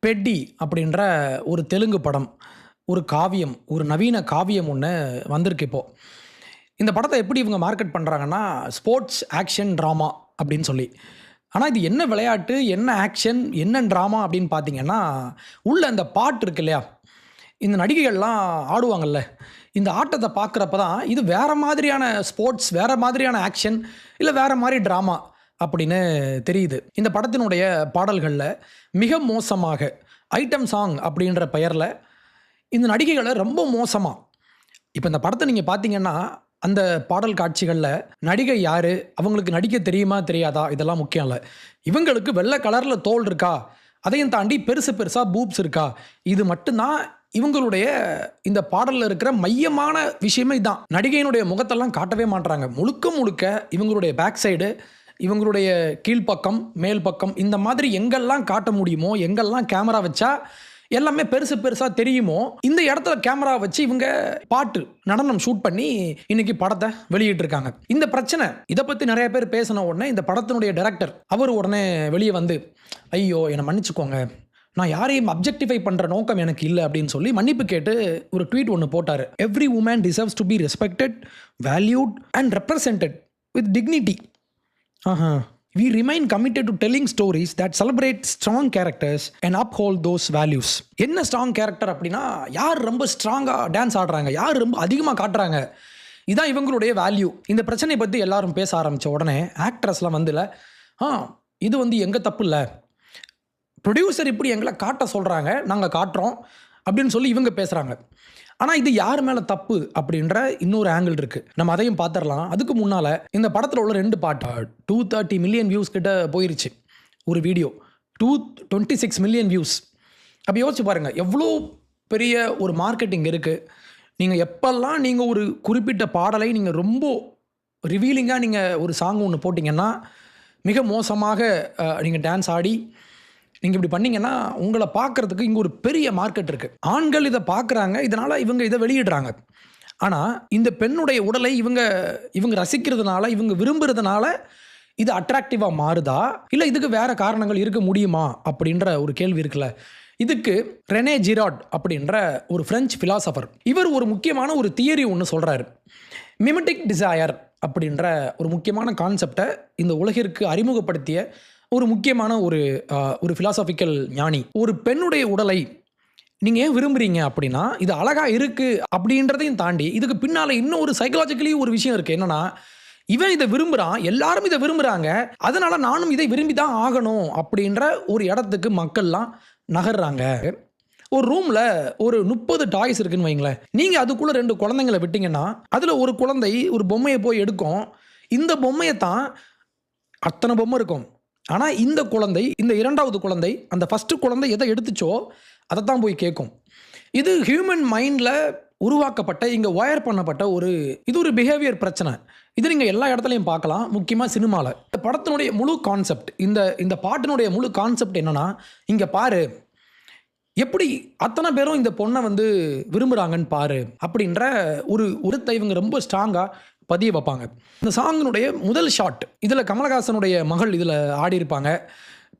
பெட்டி அப்படின்ற ஒரு தெலுங்கு படம், ஒரு காவியம், ஒரு நவீன காவியம் ஒன்று வந்திருக்கு இப்போது. இந்த படத்தை எப்படி இவங்க மார்க்கெட் பண்ணுறாங்கன்னா, ஸ்போர்ட்ஸ் ஆக்ஷன் ட்ராமா அப்படின்னு சொல்லி. ஆனால் இது என்ன விளையாட்டு, என்ன ஆக்ஷன், என்ன ட்ராமா அப்படின்னு பார்த்தீங்கன்னா, உள்ள அந்த பாட்டு இருக்கு இல்லையா, இந்த நடிகைகள்லாம் ஆடுவாங்கல்ல, இந்த ஆட்டத்தை பார்க்குறப்ப தான் இது வேறு மாதிரியான ஸ்போர்ட்ஸ், வேறு மாதிரியான ஆக்ஷன், இல்லை வேறு மாதிரி ட்ராமா அப்படின்னு தெரியுது. இந்த படத்தினுடைய பாடல்களில் மிக மோசமாக ஐட்டம் சாங் அப்படின்ற பெயரில் இந்த நடிகைகளை ரொம்ப மோசமாக, இப்போ இந்த படத்தை நீங்கள் பார்த்தீங்கன்னா அந்த பாடல் காட்சிகளில் நடிகை யார், அவங்களுக்கு நடிக்க தெரியுமா தெரியாதா இதெல்லாம் முக்கியம் இல்லை. இவங்களுக்கு வெள்ளை கலரில் தோல் இருக்கா, அதையும் தாண்டி பெருசு பெருசாக பூப்ஸ் இருக்கா, இது மட்டும்தான் இவங்களுடைய இந்த பாடலில் இருக்கிற மையமான விஷயமே தான். நடிகையினுடைய முகத்தெல்லாம் காட்டவே மாட்டுறாங்க. முழுக்க முழுக்க இவங்களுடைய பேக் சைடு, இவங்களுடைய கீழ்ப்பக்கம், மேல் பக்கம், இந்த மாதிரி எங்கெல்லாம் காட்ட முடியுமோ, எங்கெல்லாம் கேமரா வச்சா எல்லாமே பெருசு பெருசாக தெரியுமோ, இந்த இடத்துல கேமரா வச்சு இவங்க பாட்டு நடனம் ஷூட் பண்ணி இன்னைக்கு படத்தை வெளியிட்டிருக்காங்க. இந்த பிரச்சனை இதை பற்றி நிறைய பேர் பேசின உடனே இந்த படத்தினுடைய டைரக்டர் அவர் உடனே வெளியே வந்து, ஐயோ என்னை மன்னிச்சுக்கோங்க, நான் யாரையும் அப்ஜெக்டிஃபை பண்ணுற நோக்கம் எனக்கு இல்லை அப்படின்னு சொல்லி மன்னிப்பு கேட்டு ஒரு ட்வீட் ஒன்று போட்டார். Every woman deserves to be respected, valued and represented with dignity. We remain committed to telling stories that celebrate strong characters and uphold those values. என்ன ஸ்ட்ராங் கேரக்டர் அப்படின்னா, யார் ரொம்ப ஸ்ட்ராங்காக டான்ஸ் ஆடுறாங்க, யார் ரொம்ப அதிகமாக காட்டுறாங்க, இதுதான் இவங்களுடைய வேல்யூ. இந்த பிரச்சனையை பற்றி எல்லாரும் பேச ஆரம்பித்த உடனே ஆக்ட்ரஸ்லாம் வந்துல, இது வந்து எங்கள் தப்பு இல்லை, ப்ரொடியூசர் இப்படி எங்களை காட்ட சொல்கிறாங்க, நாங்கள் காட்டுறோம் அப்படின்னு சொல்லி இவங்க பேசுகிறாங்க. ஆனால் இது யார் மேலே தப்பு அப்படின்ற இன்னொரு ஆங்கிள் இருக்குது. நம்ம அதையும் பார்த்துடலாம். அதுக்கு முன்னால் இந்த படத்தில் உள்ள 2 பாட்டு 230 மில்லியன் வியூஸ் கிட்ட போயிருச்சு. ஒரு வீடியோ 226 மில்லியன் வியூஸ். அப்போ யோசிச்சு பாருங்கள், எவ்வளோ பெரிய ஒரு மார்க்கெட்டிங் இருக்குது. நீங்கள் எப்பெல்லாம் நீங்கள் ஒரு குறிப்பிட்ட பாடலை நீங்கள் ரொம்ப ரிவீலிங்காக நீங்கள் ஒரு சாங் ஒன்று போட்டிங்கன்னா, மிக மோசமாக நீங்கள் டான்ஸ் ஆடி நீங்கள் இப்படி பண்ணிங்கன்னா உங்களை பார்க்குறதுக்கு இங்கே ஒரு பெரிய மார்க்கெட் இருக்குது. ஆண்கள் இதை பார்க்குறாங்க, இதனால் இவங்க இதை வெளியிடுறாங்க. ஆனால் இந்த பெண்ணுடைய உடலை இவங்க ரசிக்கிறதுனால, இவங்க விரும்புறதுனால இது அட்ராக்டிவாக மாறுதா, இல்லை இதுக்கு வேறு காரணங்கள் இருக்க முடியுமா அப்படின்ற ஒரு கேள்வி இருக்குல்ல. இதுக்கு ரெனே ஜிராட் அப்படின்ற ஒரு ஃப்ரெஞ்ச் ஃபிலாசபர், இவர் ஒரு முக்கியமான ஒரு தியரி ஒன்று சொல்கிறாரு. மிமெட்டிக் டிசையர் அப்படின்ற ஒரு முக்கியமான கான்செப்டை இந்த உலகிற்கு அறிமுகப்படுத்திய ஒரு முக்கியமான ஒரு ஃபிலாசபிக்கல் ஞானி. ஒரு பெண்ணுடைய உடலை நீங்கள் ஏன் விரும்புகிறீங்க அப்படின்னா, இது அழகாக இருக்குது அப்படின்றதையும் தாண்டி இதுக்கு பின்னால் இன்னும் ஒரு சைக்கலாஜிக்கலி ஒரு விஷயம் இருக்குது. என்னென்னா, இவன் இதை விரும்புகிறான், எல்லாரும் இதை விரும்புகிறாங்க, அதனால் நானும் இதை விரும்பி தான் ஆகணும் அப்படின்ற ஒரு இடத்துக்கு மக்கள்லாம் நகர்றாங்க. ஒரு ரூமில் ஒரு 30 டாய்ஸ் இருக்குன்னு வைங்களேன். நீங்கள் அதுக்குள்ளே 2 குழந்தைங்களை விட்டிங்கன்னா அதில் ஒரு குழந்தை ஒரு பொம்மையை போய் எடுக்கும். இந்த பொம்மையை தான் அத்தனை பொம்மை இருக்கும். ஆனால் இந்த குழந்தை, இந்த 2வது குழந்தை, அந்த ஃபஸ்ட்டு குழந்தை எதை எடுத்துச்சோ அதை தான் போய் கேட்கும். இது ஹியூமன் மைண்டில் உருவாக்கப்பட்ட, இங்கே ஒயர் பண்ணப்பட்ட இது ஒரு பிஹேவியர் பிரச்சனை. இது நீங்கள் எல்லா இடத்துலையும் பார்க்கலாம், முக்கியமாக சினிமாவில். இந்த படத்தினுடைய முழு கான்செப்ட், இந்த பாட்டினுடைய முழு கான்செப்ட் என்னென்னா, இங்கே பாரு எப்படி அத்தனை பேரும் இந்த பொண்ணை வந்து விரும்புகிறாங்கன்னு பாரு அப்படின்ற ஒரு இவங்க ரொம்ப ஸ்ட்ராங்காக பதிய வைப்பாங்க. இந்த சாங்கினுடைய முதல் ஷாட், இதில் கமலஹாசனுடைய மகள் இதில் ஆடி இருப்பாங்க.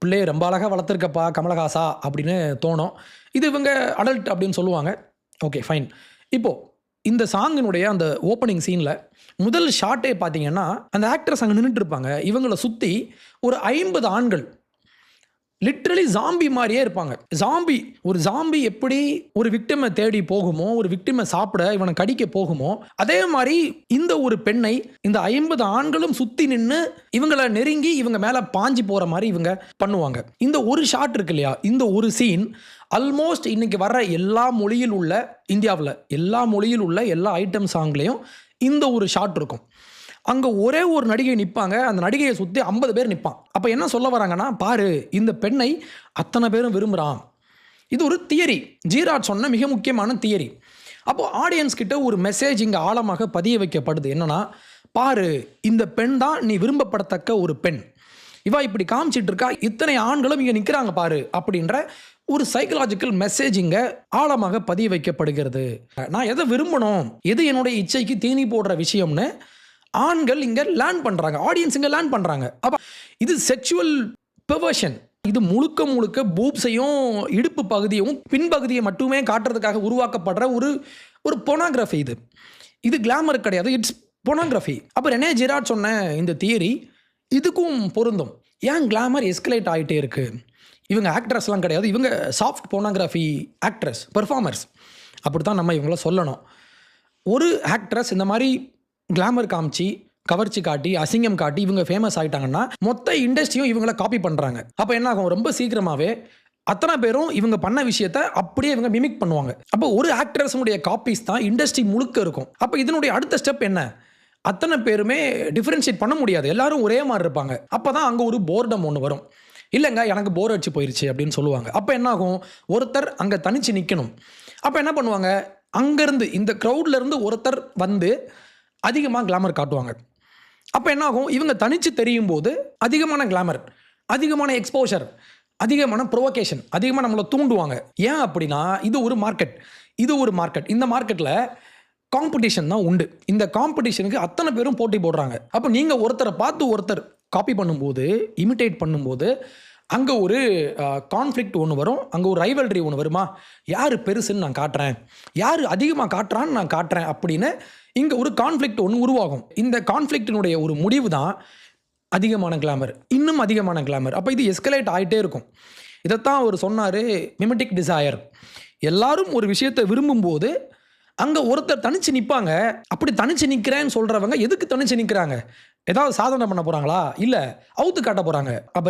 பிள்ளையை ரொம்ப அழகாக வளர்த்துருக்கப்பா கமலஹாசா அப்படின்னு தோணும். இது இவங்க அடல்ட் அப்படின்னு சொல்லுவாங்க. Okay fine. இப்போது இந்த சாங்கினுடைய அந்த ஓப்பனிங் சீனில் முதல் ஷாட்டே பார்த்தீங்கன்னா, அந்த ஆக்ட்ரஸ் அங்கே நின்றுட்டு இருப்பாங்க. இவங்களை சுற்றி ஒரு 50 ஆண்கள் லிட்ரலி ஜாம்பி மாதிரியே இருப்பாங்க. ஒரு ஜாம்பி எப்படி ஒரு விக்டிமை தேடி போகுமோ, ஒரு விக்டிமை சாப்பிட இவனை கடிக்க போகுமோ, அதே மாதிரி இந்த ஒரு பெண்ணை இந்த 50 ஆண்களும் சுற்றி நின்று இவங்களை நெருங்கி இவங்க மேலே பாஞ்சி போகிற மாதிரி இவங்க பண்ணுவாங்க. இந்த ஒரு ஷாட் இருக்கு இல்லையா, இந்த ஒரு சீன் ஆல்மோஸ்ட் இன்னைக்கு வர்ற எல்லா மொழியில் உள்ள, இந்தியாவில் எல்லா மொழியில் உள்ள எல்லா ஐட்டம் சாங்லேயும் இந்த ஒரு ஷாட் இருக்கும். அங்கே ஒரே ஒரு நடிகை நிற்பாங்க, அந்த நடிகையை சுற்றி 50 பேர் நிற்பான். அப்போ என்ன சொல்ல வராங்கன்னா, பாரு இந்த பெண்ணை அத்தனை பேரும் விரும்புகிறான். இது ஒரு தியரி, ஜீராட் சொன்ன மிக முக்கியமான தியரி. அப்போது ஆடியன்ஸ் கிட்ட ஒரு மெசேஜ் இங்கே ஆழமாக பதிய வைக்கப்படுது. என்னன்னா, பாரு இந்த பெண் தான் நீ விரும்பப்படத்தக்க ஒரு பெண், இவா இப்படி காமிச்சிட்டு இருக்கா, இத்தனை ஆண்களும் இங்கே நிற்கிறாங்க பாரு அப்படின்ற ஒரு சைக்கலாஜிக்கல் மெசேஜ் இங்கே ஆழமாக பதிய வைக்கப்படுகிறது. நான் எதை விரும்பணும், எது என்னுடைய இச்சைக்கு தீனி போடுற விஷயம்னு ஆண்கள் இங்கே லேர்ன் பண்ணுறாங்க, ஆடியன்ஸ் இங்கே லேர்ன் பண்ணுறாங்க. அப்போ இது செக்ஷுவல் பெர்வர்ஷன், இது முழுக்க முழுக்க பூப்ஸையும் இடுப்பு பகுதியும் பின்பகுதியை மட்டுமே காட்டுறதுக்காக உருவாக்கப்படுற ஒரு ஒரு பொனாகிராஃபி. இது கிளாமர் கிடையாது, இட்ஸ் பொனாகிராஃபி. அப்போ ரெனே ஜெரார்ட் சொன்ன இந்த தியரி இதுக்கும் பொருந்தும். ஏன் கிளாமர் எஸ்கலேட் ஆகிட்டே இருக்கு? இவங்க ஆக்ட்ரஸ்லாம் கிடையாது, இவங்க சாஃப்ட் போனோகிராஃபி ஆக்ட்ரஸ், பெர்ஃபார்மர்ஸ். அப்படி தான் நம்ம இவங்கள சொல்லணும். ஒரு ஆக்ட்ரஸ் இந்த மாதிரி கிளாமர் காமிச்சு, கவர்ச்சி காட்டி, அசிங்கம் காட்டி இவங்க ஃபேமஸ் ஆகிட்டாங்கன்னா மொத்த இண்டஸ்ட்ரியும் இவங்கள காப்பி பண்ணுறாங்க. அப்போ என்ன ஆகும்? ரொம்ப சீக்கிரமாகவே அத்தனை பேரும் இவங்க பண்ண விஷயத்த அப்படியே இவங்க மிமிக் பண்ணுவாங்க. அப்போ ஒரு ஆக்ட்ரஸுடைய காப்பீஸ் தான் இண்டஸ்ட்ரி முழுக்க இருக்கும். அப்போ இதனுடைய அடுத்த ஸ்டெப் என்ன? அத்தனை பேருமே டிஃபரன்ஷியேட் பண்ண முடியாது, எல்லாரும் ஒரே மாதிரி இருப்பாங்க. அப்போ தான் அங்கே ஒரு போர்டம் ஒன்று வரும். இல்லைங்க எனக்கு போர் அடிச்சு போயிடுச்சு அப்படின்னு சொல்லுவாங்க. அப்போ என்ன ஆகும்? ஒருத்தர் அங்கே தனிச்சு நிற்கணும். அப்போ என்ன பண்ணுவாங்க? அங்கேருந்து இந்த க்ரௌட்லேருந்து ஒருத்தர் வந்து அதிகமாக கிளாமர் காட்டுவாங்க. அப்போ என்ன ஆகும்? இவங்க தனிச்சு தெரியும் போது அதிகமான கிளாமர், அதிகமான எக்ஸ்போஷர், அதிகமான ப்ரொவோகேஷன், அதிகமாக நம்மளை தூண்டுவாங்க. ஏன் அப்படின்னா இது ஒரு மார்க்கெட், இது ஒரு மார்க்கெட். இந்த மார்க்கெட்டில் காம்படிஷன் தான் உண்டு. இந்த காம்படிஷனுக்கு அத்தனை பேரும் போட்டி போடுறாங்க. அப்போ நீங்கள் ஒருத்தரை பார்த்து ஒருத்தர் காப்பி பண்ணும்போது, இமிட்டேட் பண்ணும்போது அங்கே ஒரு கான்ஃப்ளிக்ட் ஒன்று வரும், அங்கே ஒரு ரைவல்ரி ஒன்று வருமா? யார் பெருசுன்னு நான் காட்டுறேன், யார் அதிகமாக காட்டுறான்னு நான் காட்டுறேன் அப்படின்னு இங்கே ஒரு கான்ஃப்ளிக்ட் ஒன்று உருவாகும். இந்த கான்ஃப்ளிக்டினுடைய ஒரு முடிவு தான் அதிகமான கிளாமர், இன்னும் அதிகமான கிளாமர். அப்போ இது எஸ்கலேட் ஆகிட்டே இருக்கும். இதைத்தான் அவர் சொன்னார், மிமெட்டிக் டிசையர். எல்லாரும் ஒரு விஷயத்தை விரும்பும்போது அங்கே ஒருத்தர் தனிச்சு நிற்பாங்க. அப்படி தனிச்சு நிற்கிறேன்னு சொல்கிறவங்க எதுக்கு தனிச்சு நிற்கிறாங்க? ஏதாவது சாதனை பண்ண போகிறாங்களா? இல்லை அவுத்து காட்ட போகிறாங்க. அப்போ